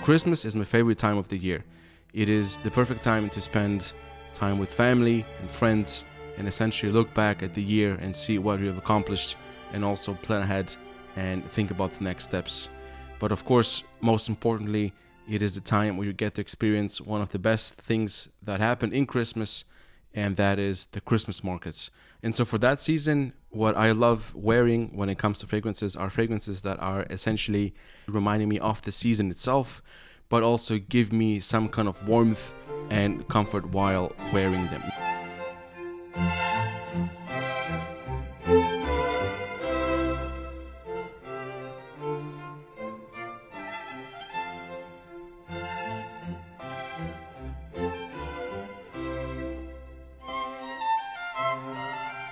Christmas is my favorite time of the year. It is the perfect time to spend time with family and friends and essentially look back at the year and see what we have accomplished and also plan ahead and think about the next steps. But of course, most importantly, it is the time where you get to experience one of the best things that happen in Christmas, and that is the Christmas markets. And so for that season, what I love wearing when it comes to fragrances are fragrances that are essentially reminding me of the season itself, but also give me some kind of warmth and comfort while wearing them.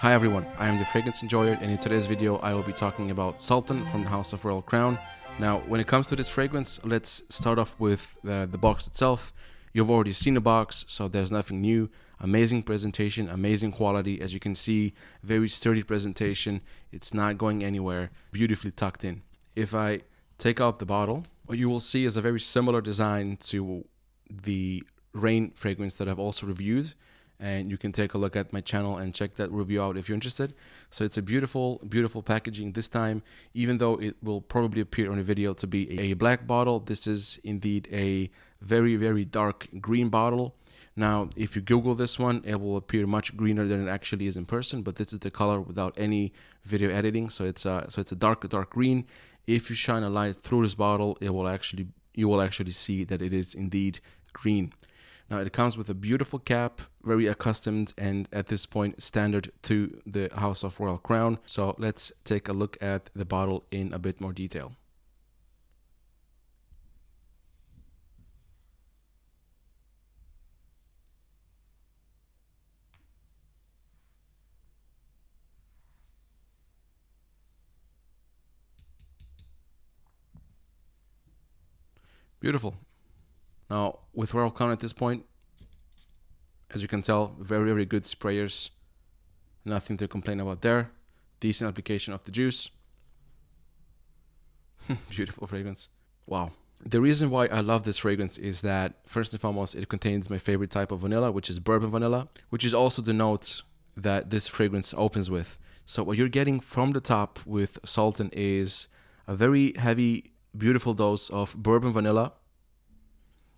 Hi everyone, I am the Fragrance Enjoyer, and in today's video I will be talking about Sultan from the House of Royal Crown. Now, when it comes to this fragrance, let's start off with the box itself. You've already seen the box, so there's nothing new. Amazing presentation, amazing quality. As you can see, very sturdy presentation. It's not going anywhere, beautifully tucked in. If I take out the bottle, what you will see is a very similar design to the Rain fragrance that I've also reviewed. And you can take a look at my channel and check that review out if you're interested. So it's a beautiful, beautiful packaging this time. Even though it will probably appear on the video to be a black bottle, this is indeed a very, very dark green bottle. Now, if you Google this one, it will appear much greener than it actually is in person, but this is the color without any video editing. So it's a dark green. If you shine a light through this bottle, you will actually see that it is indeed green. Now, it comes with a beautiful cap, very accustomed and at this point standard to the House of Royal Crown. So let's take a look at the bottle in a bit more detail. Beautiful. Now, with Royal Crown at this point, as you can tell, very, very good sprayers. Nothing to complain about there. Decent application of the juice. Beautiful fragrance. Wow. The reason why I love this fragrance is that, first and foremost, it contains my favorite type of vanilla, which is bourbon vanilla, which is also the notes that this fragrance opens with. So what you're getting from the top with Sultan is a very heavy, beautiful dose of bourbon vanilla.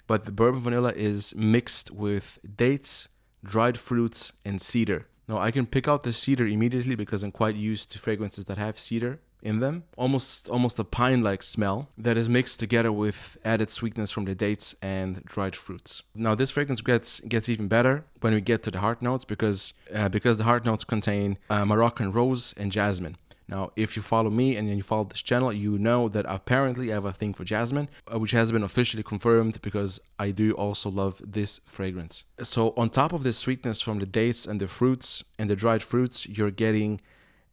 But the bourbon vanilla is mixed with dates, dried fruits, and cedar. Now, I can pick out the cedar immediately because I'm quite used to fragrances that have cedar in them. Almost a pine-like smell that is mixed together with added sweetness from the dates and dried fruits. Now, this fragrance gets even better when we get to the heart notes because the heart notes contain Moroccan rose and jasmine. Now, if you follow me and you follow this channel, you know that apparently I have a thing for jasmine, which has been officially confirmed because I do also love this fragrance. So on top of this sweetness from the dates and the fruits and the dried fruits, you're getting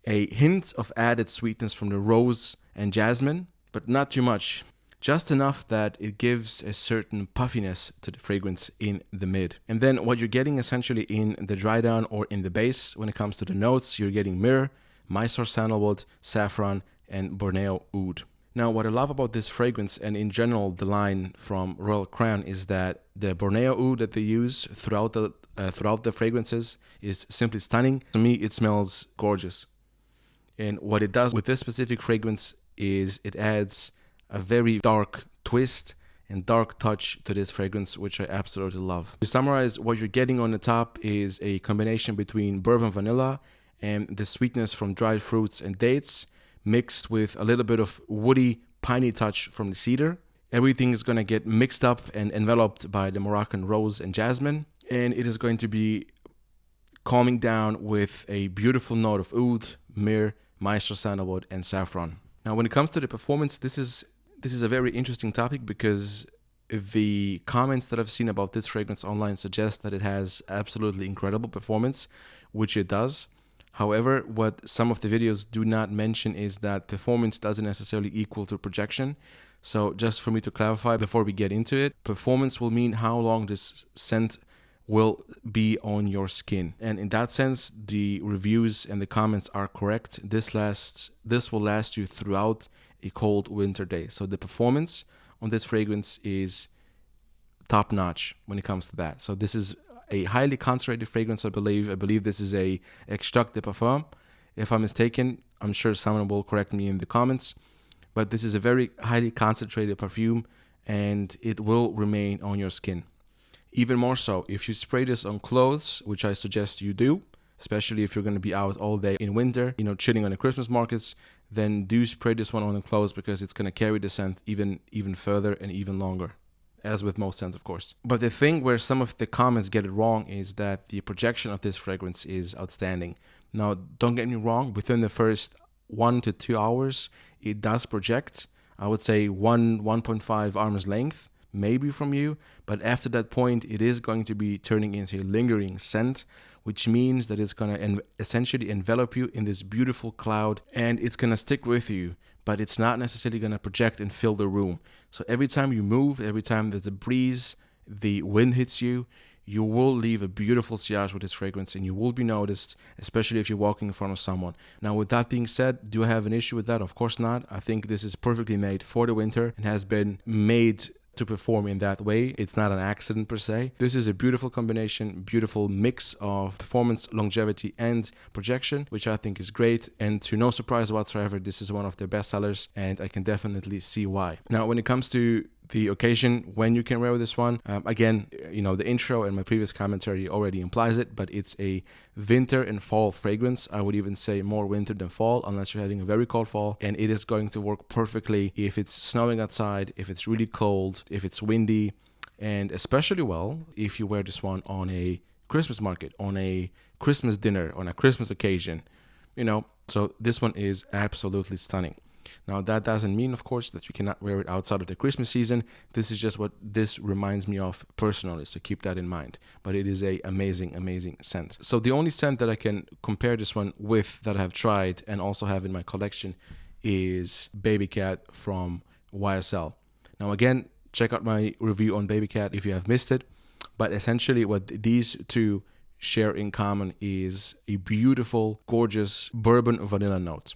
a hint of added sweetness from the rose and jasmine, but not too much. Just enough that it gives a certain puffiness to the fragrance in the mid. And then what you're getting essentially in the dry down or in the base, when it comes to the notes, you're getting myrrh, Mysore sandalwood, saffron, and Borneo oud. Now, what I love about this fragrance and in general the line from Royal Crown is that the Borneo oud that they use throughout the fragrances is simply stunning. To me, it smells gorgeous. And what it does with this specific fragrance is it adds a very dark twist and dark touch to this fragrance, which I absolutely love. To summarize, what you're getting on the top is a combination between bourbon vanilla and the sweetness from dried fruits and dates mixed with a little bit of woody, piney touch from the cedar. Everything is going to get mixed up and enveloped by the Moroccan rose and jasmine. And it is going to be calming down with a beautiful note of oud, myrrh, Mysore sandalwood, and saffron. Now, when it comes to the performance, this is a very interesting topic because the comments that I've seen about this fragrance online suggest that it has absolutely incredible performance, which it does. However, what some of the videos do not mention is that performance doesn't necessarily equal to projection. So just for me to clarify before we get into it, performance will mean how long this scent will be on your skin. And in that sense, the reviews and the comments are correct. This will last you throughout a cold winter day. So the performance on this fragrance is top notch when it comes to that. So this is a highly concentrated fragrance, I believe. I believe this is a extract de parfum. If I'm mistaken, I'm sure someone will correct me in the comments. But this is a very highly concentrated perfume, and it will remain on your skin. Even more so, if you spray this on clothes, which I suggest you do, especially if you're going to be out all day in winter, chilling on the Christmas markets, then do spray this one on the clothes, because it's going to carry the scent even further and even longer, as with most scents, of course. But the thing where some of the comments get it wrong is that the projection of this fragrance is outstanding. Now, don't get me wrong, within the first 1 to 2 hours, it does project, I would say 1.5 arm's length, maybe from you, but after that point, it is going to be turning into a lingering scent, which means that it's going to essentially envelop you in this beautiful cloud, and it's going to stick with you, but it's not necessarily going to project and fill the room. So every time you move, every time there's a breeze, the wind hits you, you will leave a beautiful sillage with this fragrance, and you will be noticed, especially if you're walking in front of someone. Now, with that being said, do I have an issue with that? Of course not. I think this is perfectly made for the winter and has been made to perform in that way. It's not an accident per se. This is a beautiful combination, beautiful mix of performance, longevity, and projection, which I think is great. And to no surprise whatsoever, this is one of their best sellers, and I can definitely see why. Now, when it comes to the occasion when you can wear this one, again, the intro and my previous commentary already implies it, but it's a winter and fall fragrance. I would even say more winter than fall, unless you're having a very cold fall, and it is going to work perfectly if it's snowing outside, if it's really cold, if it's windy, and especially well if you wear this one on a Christmas market, on a Christmas dinner, on a Christmas occasion, so this one is absolutely stunning. Now, that doesn't mean, of course, that you cannot wear it outside of the Christmas season. This is just what this reminds me of personally, so keep that in mind. But it is a amazing, amazing scent. So the only scent that I can compare this one with that I have tried and also have in my collection is Baby Cat from YSL. Now, again, check out my review on Baby Cat if you have missed it. But essentially what these two share in common is a beautiful, gorgeous bourbon vanilla note.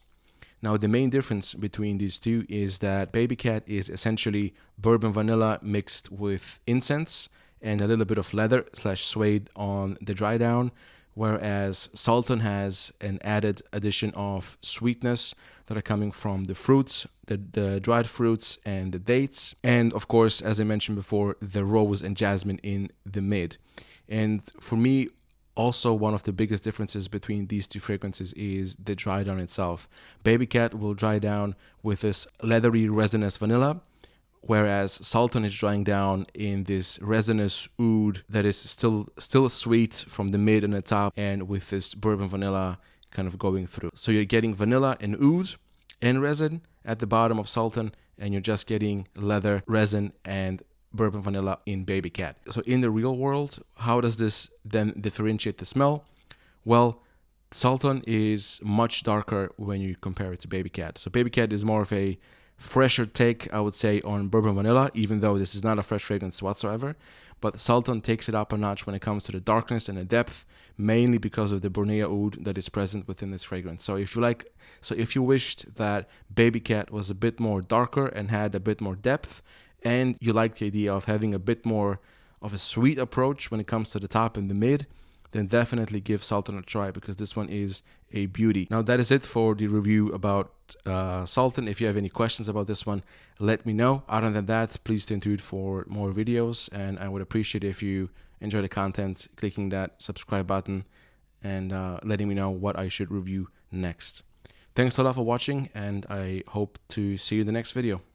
Now, the main difference between these two is that Baby Cat is essentially bourbon vanilla mixed with incense and a little bit of leather / suede on the dry down, whereas Sultan has an added addition of sweetness that are coming from the fruits, the dried fruits and the dates, and of course, as I mentioned before, the rose and jasmine in the mid. And for me, also, one of the biggest differences between these two fragrances is the dry down itself. Baby Cat will dry down with this leathery resinous vanilla, whereas Sultan is drying down in this resinous oud that is still sweet from the mid and the top, and with this bourbon vanilla kind of going through. So you're getting vanilla and oud and resin at the bottom of Sultan, and you're just getting leather, resin, and bourbon vanilla in Baby Cat. So in the real world, how does this then differentiate the smell? Well, Sultan is much darker when you compare it to Baby Cat. So Baby Cat is more of a fresher take, I would say, on bourbon vanilla, even though this is not a fresh fragrance whatsoever. But Sultan takes it up a notch when it comes to the darkness and the depth, mainly because of the Borneo oud that is present within this fragrance. So if you wished that Baby Cat was a bit more darker and had a bit more depth, and you like the idea of having a bit more of a sweet approach when it comes to the top and the mid, then definitely give Sultan a try, because this one is a beauty. Now, that is it for the review about Sultan. If you have any questions about this one, let me know. Other than that, please stay tuned for more videos, and I would appreciate if you enjoy the content, clicking that subscribe button and letting me know what I should review next. Thanks a lot for watching, and I hope to see you in the next video.